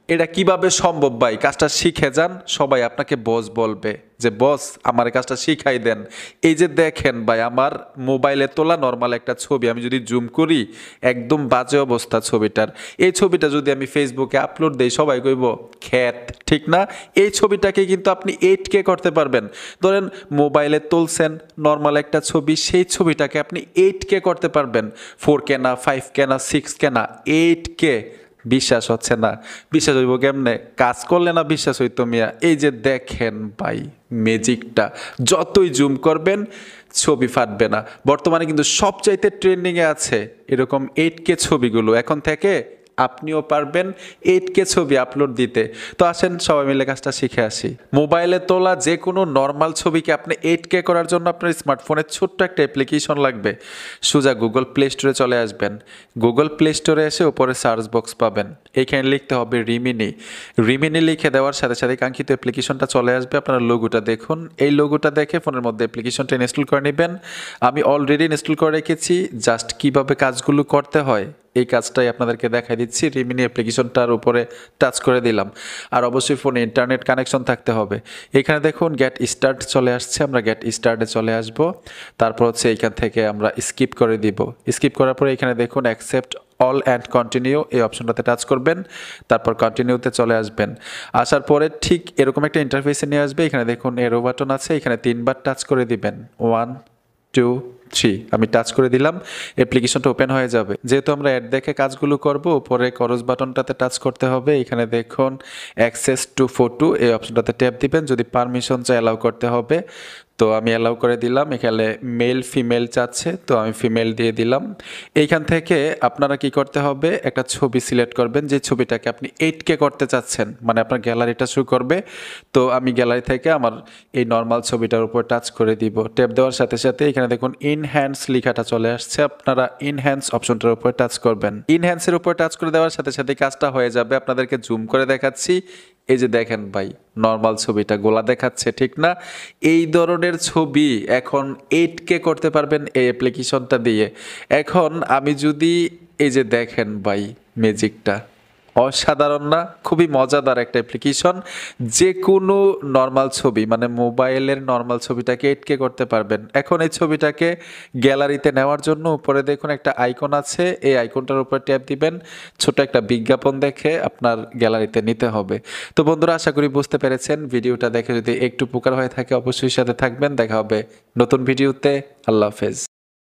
এটা কিভাবে সম্ভব ভাই? কাজটা শিখে যান, সবাই আপনাকে বস বলবে যে বস আমার এই কাজটা শিখাই দেন। এই যে দেখেন ভাই, আমার মোবাইলে তোলা নর্মাল একটা ছবি, আমি যদি জুম করি একদম বাজে অবস্থা ছবিটার। এই ছবিটা যদি আমি ফেসবুকে আপলোড দেই সবাই কইব খ্যাত, ঠিক না? এই ছবিটাকে কিন্তু আপনি 8K করতে পারবেন। ধরেন মোবাইলে তুলছেন নর্মাল একটা ছবি, সেই ছবিটাকে আপনি 8K করতে পারবেন। 4K না, 5K না, 6K না, 8K। বিশ্বাস হচ্ছে না? বিশ্বাস হইব কেমনে? কাজ করলে না বিশ্বাস হইতো মিয়া। এই যে দেখেন ভাই ম্যাজিকটা, যতই জুম করবেন ছবি ফাটবে না। বর্তমানে কিন্তু সবচাইতে ট্রেন্ডিংয়ে আছে এরকম 8K ছবিগুলো। এখন থেকে আপনিও পারবেন 8K ছবি আপলোড দিতে। তো আসেন সবাই মিলে কাজটা শিখে আসি। মোবাইলে তোলা যে কোনো নর্মাল ছবিকে আপনি 8K করার জন্য আপনার স্মার্টফোনের ছোট্ট একটা অ্যাপ্লিকেশন লাগবে। সোজা গুগল প্লে স্টোরে চলে আসবেন। গুগল প্লে স্টোরে এসে উপরে সার্চ বক্স পাবেন, এইখানে লিখতে হবে রিমিনি। রিমিনি লিখে দেওয়ার সাথে সাথে কাঙ্ক্ষিত অ্যাপ্লিকেশনটা চলে আসবে। আপনার লোগোটা দেখুন, এই লোগোটা দেখে ফোনের মধ্যে অ্যাপ্লিকেশনটা ইনস্টল করে নেবেন। আমি অলরেডি ইনস্টল করে রেখেছি, জাস্ট কিভাবে কাজগুলো করতে হয় এই কাজটাই আপনাদেরকে দেখাই দিচ্ছি। রিমিনি অ্যাপ্লিকেশনটার উপরে টাচ করে দিলাম। আর অবশ্যই ফোনে ইন্টারনেট কানেকশন থাকতে হবে। এখানে দেখুন গেট স্টার্ট চলে আসছে, আমরা গেট স্টার্টে চলে আসব। তারপর হচ্ছে এইখান থেকে আমরা স্কিপ করে দিব। স্কিপ করার পরে এখানে দেখুন অ্যাকসেপ্ট অল অ্যান্ড কন্টিনিউ, এই অপশনটাতে টাচ করবেন। তারপর কন্টিনিউতে চলে আসবেন। আসার পরে ঠিক এরকম একটা ইন্টারফেসে নিয়ে আসবে। এখানে দেখুন এরো বাটন আছে, এখানে 3বার টাচ করে দিবেন। 1 2 3, আমি টাচ করে দিলাম, অ্যাপ্লিকেশনটা ওপেন হয়ে যাবে। যেহেতু আমরা অ্যাড দেখে কাজগুলো করব, উপরে করস বাটনটাতে টাচ করতে হবে। এখানে দেখুন অ্যাক্সেস টু ফটো, এই অপশনটাতে ট্যাপ দিবেন। যদি পারমিশন চাই অ্যালাউ করতে হবে, তো আমি অ্যালাউ করে দিলাম। এখানে মেল ফিমেল চাচ্ছে, তো আমি ফিমেল দিয়ে দিলাম। এইখান থেকে আপনারা কি করতে হবে, একটা ছবি সিলেক্ট করবেন যে ছবিটাকে আপনি 8K করতে চাচ্ছেন, মানে আপনার গ্যালারিটা শো করবে। তো আমি গ্যালারি থেকে আমার এই নর্মাল ছবিটার উপর টাচ করে দিব। ট্যাপ দেওয়ার সাথে সাথে এখানে দেখুন ইনহ্যান্স লেখাটা চলে আসছে, আপনারা ইনহ্যান্স অপশনটার উপর টাচ করবেন। ইনহ্যান্সের উপর টাচ করে দেওয়ার সাথে সাথে কাজটা হয়ে যাবে। আপনাদেরকে জুম করে দেখাচ্ছি, এই যে দেখেন ভাই নর্মাল ছবিটা গোলা দেখাচ্ছে, ঠিক না? এই ধরনের ছবি এখন 8K করতে পারবেন এই অ্যাপ্লিকেশনটা দিয়ে। এখন আমি যদি এই যে দেখেন ভাই ম্যাজিকটা অসাধারণ না? খুবই মজাদার একটা অ্যাপ্লিকেশন। যে কোনো নর্মাল ছবি, মানে মোবাইলের নর্মাল ছবিটাকে 8K করতে পারবেন। এখন এই ছবিটাকে গ্যালারিতে নেওয়ার জন্য উপরে দেখুন একটা আইকন আছে, এই আইকনটার উপর ট্যাপ দিবেন। ছোট একটা বিজ্ঞাপন দেখে আপনার গ্যালারিতে নিতে হবে। তো বন্ধুরা আশা করি বুঝতে পেরেছেন। ভিডিওটা দেখে যদি একটু উপকার হয়ে থাকে অবশ্যই সাথে থাকবেন। দেখা হবে নতুন ভিডিওতে। আল্লাহ হাফেজ।